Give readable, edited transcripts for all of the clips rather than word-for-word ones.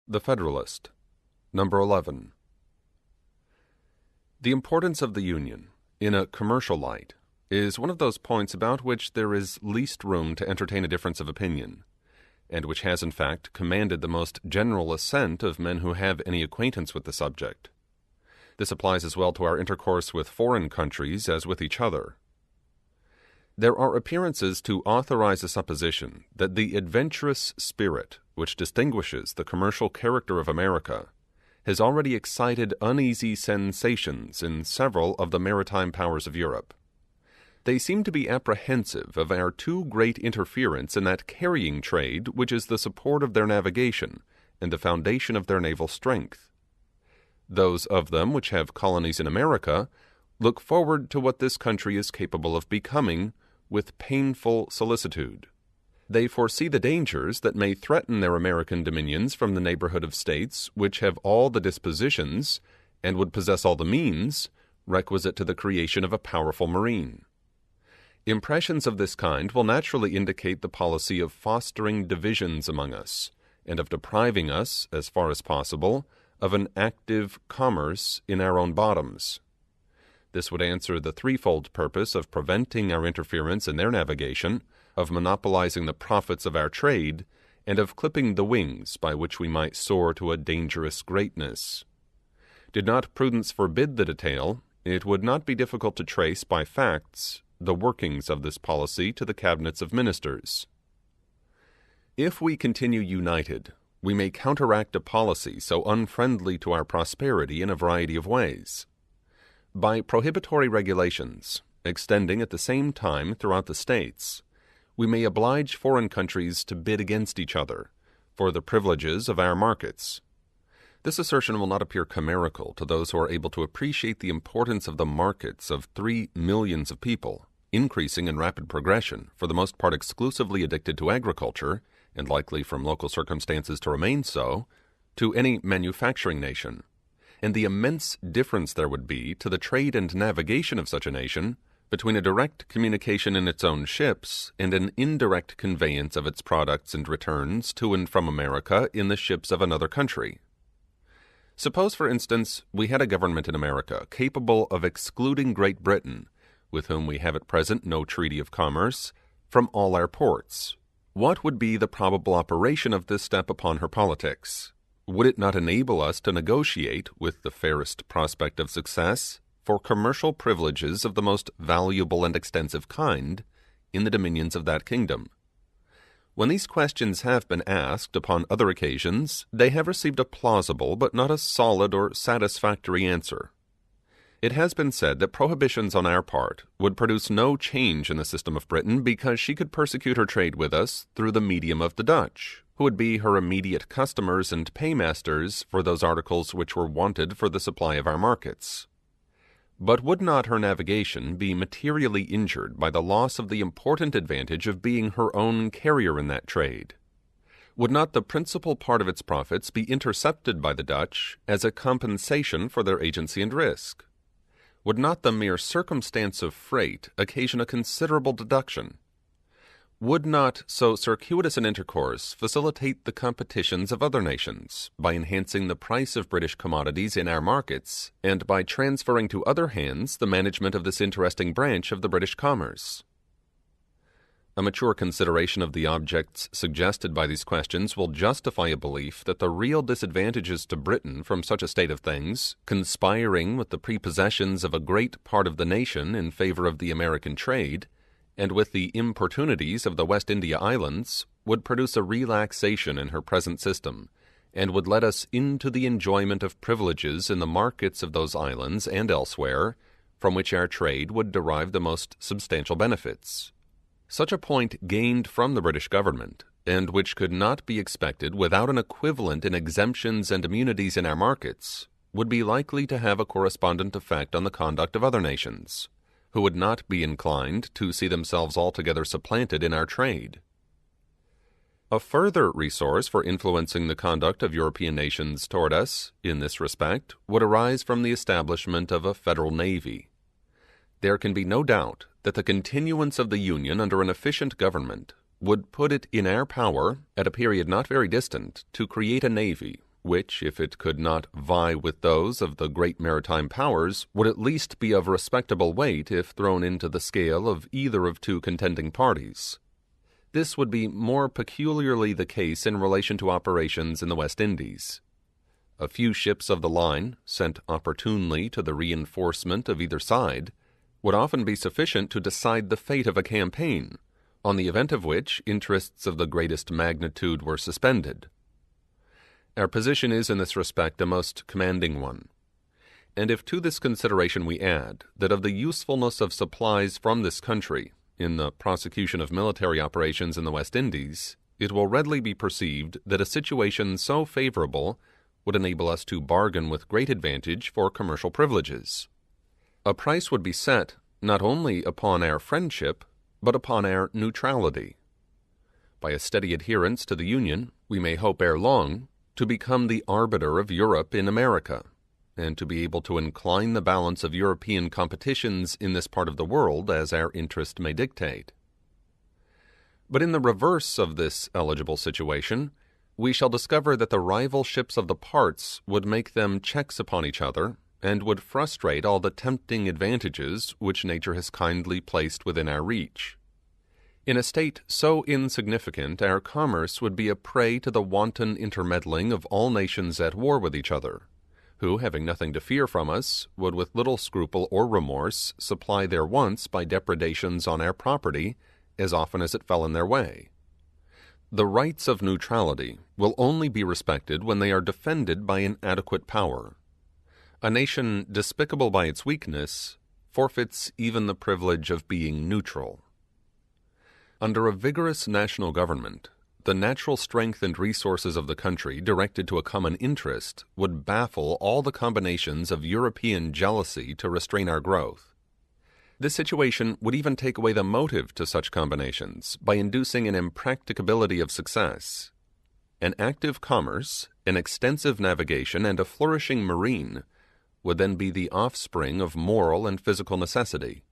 The Federalist No.11. The importance of the Union, in a commercial light, is one of those points about which there is least room to entertain a difference of opinion, and which has in fact commanded the most general assent of men who have any acquaintance with the subject. This applies as well to our intercourse with foreign countries as with each other. There are appearances to authorize a supposition that the adventurous spirit which distinguishes the commercial character of America has already excited uneasy sensations in several of the maritime powers of Europe. They seem to be apprehensive of our too great interference in that carrying trade which is the support of their navigation and the foundation of their naval strength. Those of them which have colonies in America look forward to what this country is capable of becoming with painful solicitude. They foresee the dangers that may threaten their American dominions from the neighborhood of states which have all the dispositions, and would possess all the means, requisite to the creation of a powerful marine. Impressions of this kind will naturally indicate the policy of fostering divisions among us, and of depriving us, as far as possible, of an active commerce in our own bottoms. This would answer the threefold purpose of preventing our interference in their navigation, of monopolizing the profits of our trade, and of clipping the wings by which we might soar to a dangerous greatness. Did not prudence forbid the detail, it would not be difficult to trace by facts the workings of this policy to the cabinets of ministers. If we continue united, we may counteract a policy so unfriendly to our prosperity in a variety of ways. By prohibitory regulations, extending at the same time throughout the states, we may oblige foreign countries to bid against each other for the privileges of our markets. This assertion will not appear chimerical to those who are able to appreciate the importance of the markets of 3 millions of people, increasing in rapid progression, for the most part exclusively addicted to agriculture, and likely from local circumstances to remain so, to any manufacturing nation, and the immense difference there would be to the trade and navigation of such a nation between a direct communication in its own ships and an indirect conveyance of its products and returns to and from America in the ships of another country. Suppose, for instance, we had a government in America capable of excluding Great Britain, with whom we have at present no treaty of commerce, from all our ports. What would be the probable operation of this step upon her politics? Would it not enable us to negotiate, with the fairest prospect of success, for commercial privileges of the most valuable and extensive kind in the dominions of that kingdom? When these questions have been asked upon other occasions, they have received a plausible but not a solid or satisfactory answer. It has been said that prohibitions on our part would produce no change in the system of Britain because she could persecute her trade with us through the medium of the Dutch, who would be her immediate customers and paymasters for those articles which were wanted for the supply of our markets. But would not her navigation be materially injured by the loss of the important advantage of being her own carrier in that trade? Would not the principal part of its profits be intercepted by the Dutch as a compensation for their agency and risk? Would not the mere circumstance of freight occasion a considerable deduction? Would not so circuitous an intercourse facilitate the competitions of other nations, by enhancing the price of British commodities in our markets, and by transferring to other hands the management of this interesting branch of the British commerce? A mature consideration of the objects suggested by these questions will justify a belief that the real disadvantages to Britain from such a state of things, conspiring with the prepossessions of a great part of the nation in favor of the American trade, and with the importunities of the West India Islands, would produce a relaxation in her present system, and would let us into the enjoyment of privileges in the markets of those islands and elsewhere, from which our trade would derive the most substantial benefits. Such a point gained from the British government, and which could not be expected without an equivalent in exemptions and immunities in our markets, would be likely to have a correspondent effect on the conduct of other nations, who would not be inclined to see themselves altogether supplanted in our trade. A further resource for influencing the conduct of European nations toward us, in this respect, would arise from the establishment of a federal navy. There can be no doubt that the continuance of the Union under an efficient government would put it in our power, at a period not very distant, to create a navy which, if it could not vie with those of the great maritime powers, would at least be of respectable weight if thrown into the scale of either of two contending parties. This would be more peculiarly the case in relation to operations in the West Indies. A few ships of the line, sent opportunely to the reinforcement of either side, would often be sufficient to decide the fate of a campaign, on the event of which interests of the greatest magnitude were suspended. Our position is in this respect a most commanding one, and if to this consideration we add that of the usefulness of supplies from this country in the prosecution of military operations in the West Indies, it will readily be perceived that a situation so favorable would enable us to bargain with great advantage for commercial privileges. A price would be set not only upon our friendship, but upon our neutrality. By a steady adherence to the Union, we may hope ere long to become the arbiter of Europe in America, and to be able to incline the balance of European competitions in this part of the world as our interest may dictate. But in the reverse of this eligible situation, we shall discover that the rival ships of the parts would make them checks upon each other, and would frustrate all the tempting advantages which nature has kindly placed within our reach. In a state so insignificant, our commerce would be a prey to the wanton intermeddling of all nations at war with each other, who, having nothing to fear from us, would with little scruple or remorse supply their wants by depredations on our property as often as it fell in their way. The rights of neutrality will only be respected when they are defended by an adequate power. A nation despicable by its weakness forfeits even the privilege of being neutral. Under a vigorous national government, the natural strength and resources of the country directed to a common interest would baffle all the combinations of European jealousy to restrain our growth. This situation would even take away the motive to such combinations by inducing an impracticability of success. An active commerce, an extensive navigation, and a flourishing marine would then be the offspring of moral and physical necessity.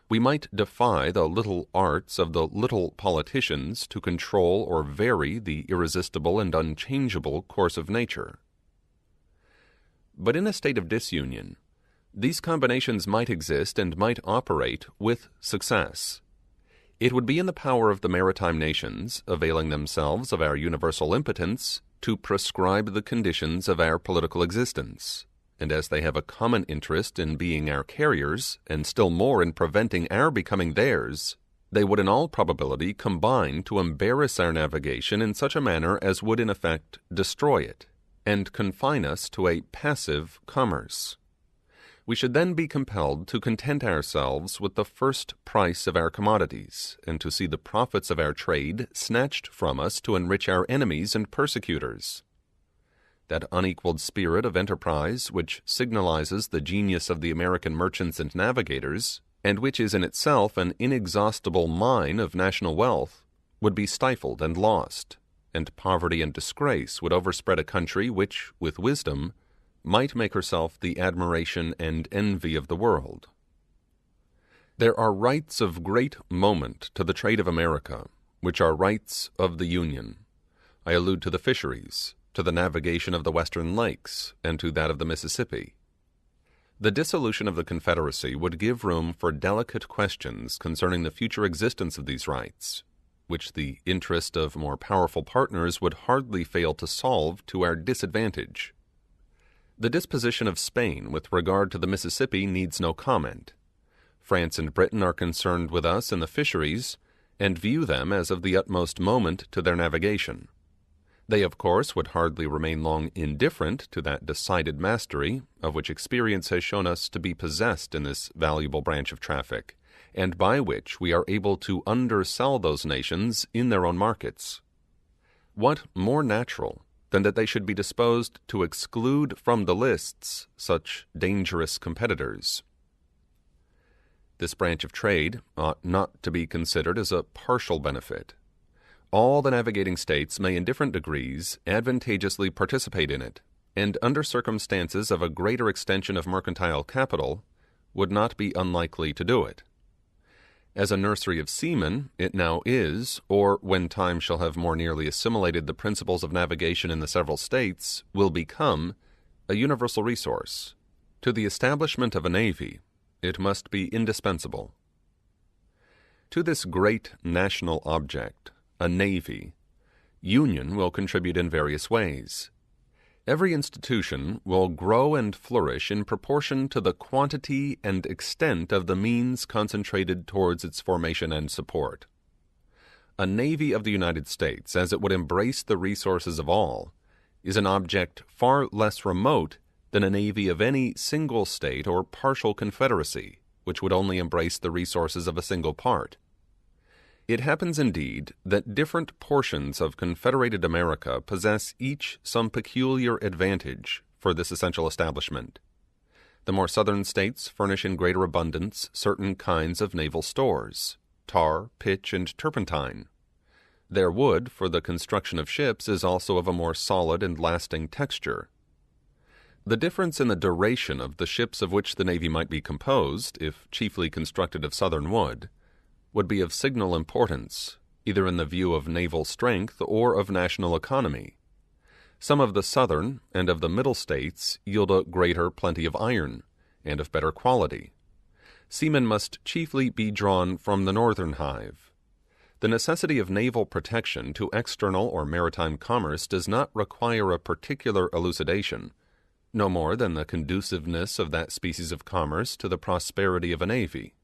We might defy the little arts of the little politicians to control or vary the irresistible and unchangeable course of nature. But in a state of disunion, these combinations might exist and might operate with success. It would be in the power of the maritime nations, availing themselves of our universal impotence, to prescribe the conditions of our political existence. And as they have a common interest in being our carriers, and still more in preventing our becoming theirs, they would in all probability combine to embarrass our navigation in such a manner as would in effect destroy it, and confine us to a passive commerce. We should then be compelled to content ourselves with the first price of our commodities, and to see the profits of our trade snatched from us to enrich our enemies and persecutors. That unequaled spirit of enterprise which signalizes the genius of the American merchants and navigators, and which is in itself an inexhaustible mine of national wealth, would be stifled and lost, and poverty and disgrace would overspread a country which, with wisdom, might make herself the admiration and envy of the world. There are rights of great moment to the trade of America, which are rights of the Union. I allude to the fisheries, to the navigation of the western lakes, and to that of the Mississippi. The dissolution of the Confederacy would give room for delicate questions concerning the future existence of these rights, which the interest of more powerful partners would hardly fail to solve to our disadvantage. The disposition of Spain with regard to the Mississippi needs no comment. France and Britain are concerned with us in the fisheries, and view them as of the utmost moment to their navigation. They, of course, would hardly remain long indifferent to that decided mastery of which experience has shown us to be possessed in this valuable branch of traffic, and by which we are able to undersell those nations in their own markets. What more natural than that they should be disposed to exclude from the lists such dangerous competitors? This branch of trade ought not to be considered as a partial benefit. All the navigating states may in different degrees advantageously participate in it, and under circumstances of a greater extension of mercantile capital, would not be unlikely to do it. As a nursery of seamen, it now is, or when time shall have more nearly assimilated the principles of navigation in the several states, will become a universal resource. To the establishment of a navy, it must be indispensable. To this great national object, a navy, union will contribute in various ways. Every institution will grow and flourish in proportion to the quantity and extent of the means concentrated towards its formation and support. A navy of the United States, as it would embrace the resources of all, is an object far less remote than a navy of any single state or partial confederacy, which would only embrace the resources of a single part. It happens indeed that different portions of Confederated America possess each some peculiar advantage for this essential establishment. The more southern states furnish in greater abundance certain kinds of naval stores, tar, pitch, and turpentine. Their wood for the construction of ships is also of a more solid and lasting texture. The difference in the duration of the ships of which the navy might be composed, if chiefly constructed of southern wood, would be of signal importance, either in the view of naval strength or of national economy. Some of the southern and of the middle states yield a greater plenty of iron, and of better quality. Seamen must chiefly be drawn from the northern hive. The necessity of naval protection to external or maritime commerce does not require a particular elucidation, no more than the conduciveness of that species of commerce to the prosperity of a navy.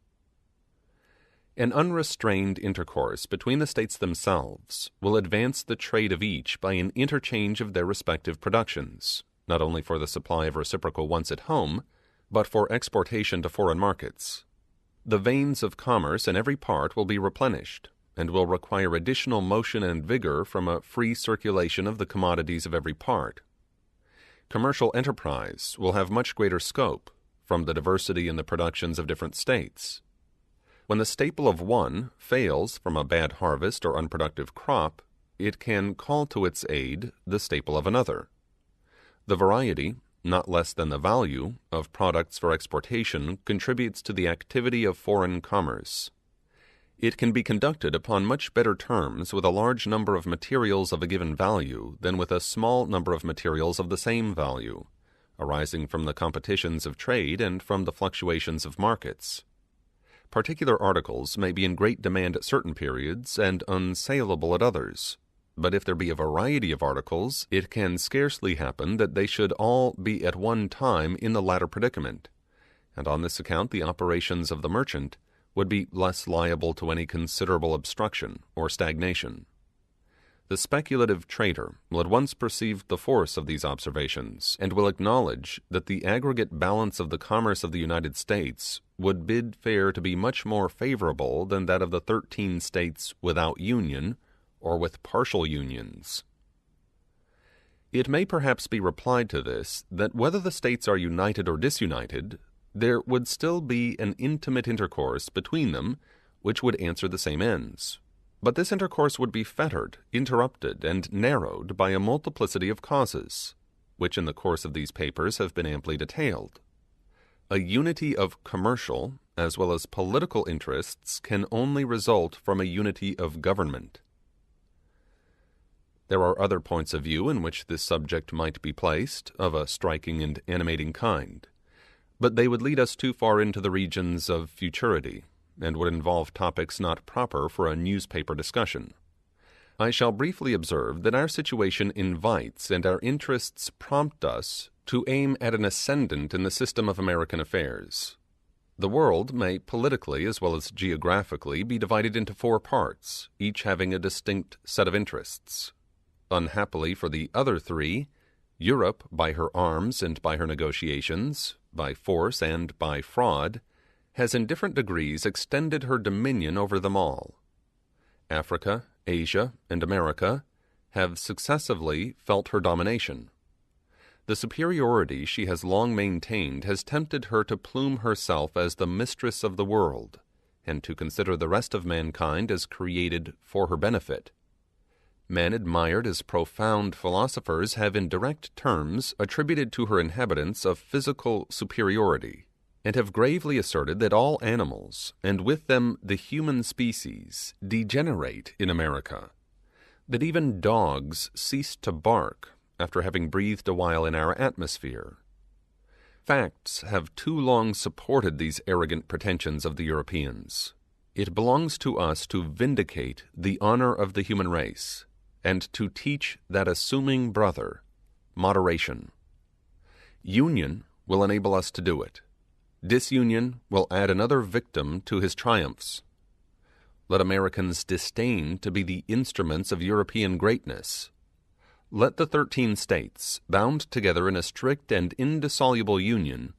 An unrestrained intercourse between the states themselves will advance the trade of each by an interchange of their respective productions, not only for the supply of reciprocal wants at home, but for exportation to foreign markets. The veins of commerce in every part will be replenished, and will require additional motion and vigor from a free circulation of the commodities of every part. Commercial enterprise will have much greater scope from the diversity in the productions of different states. When the staple of one fails from a bad harvest or unproductive crop, it can call to its aid the staple of another. The variety, not less than the value, of products for exportation contributes to the activity of foreign commerce. It can be conducted upon much better terms with a large number of materials of a given value than with a small number of materials of the same value, arising from the competitions of trade and from the fluctuations of markets. Particular articles may be in great demand at certain periods and unsaleable at others, but if there be a variety of articles, it can scarcely happen that they should all be at one time in the latter predicament, and on this account the operations of the merchant would be less liable to any considerable obstruction or stagnation. The speculative trader will at once perceive the force of these observations, and will acknowledge that the aggregate balance of the commerce of the United States would bid fair to be much more favorable than that of the 13 states without union, or with partial unions. It may perhaps be replied to this, that whether the states are united or disunited, there would still be an intimate intercourse between them which would answer the same ends. But this intercourse would be fettered, interrupted, and narrowed by a multiplicity of causes, which in the course of these papers have been amply detailed. A unity of commercial as well as political interests can only result from a unity of government. There are other points of view in which this subject might be placed, of a striking and animating kind, but they would lead us too far into the regions of futurity, and would involve topics not proper for a newspaper discussion. I shall briefly observe that our situation invites and our interests prompt us to aim at an ascendant in the system of American affairs. The world may politically as well as geographically be divided into 4 parts, each having a distinct set of interests. Unhappily for the other 3, Europe, by her arms and by her negotiations, by force and by fraud, has in different degrees extended her dominion over them all. Africa, Asia, and America have successively felt her domination. The superiority she has long maintained has tempted her to plume herself as the mistress of the world, and to consider the rest of mankind as created for her benefit. Men admired as profound philosophers have in direct terms attributed to her inhabitants a physical superiority, and have gravely asserted that all animals, and with them the human species, degenerate in America, that even dogs cease to bark after having breathed a while in our atmosphere. Facts have too long supported these arrogant pretensions of the Europeans. It belongs to us to vindicate the honor of the human race, and to teach that assuming brother moderation. Union will enable us to do it. Disunion will add another victim to his triumphs. Let Americans disdain to be the instruments of European greatness. Let the 13 states, bound together in a strict and indissoluble union,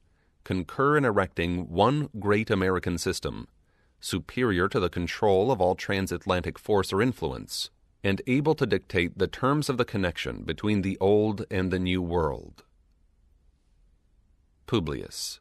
concur in erecting one great American system, superior to the control of all transatlantic force or influence, and able to dictate the terms of the connection between the old and the new world. Publius.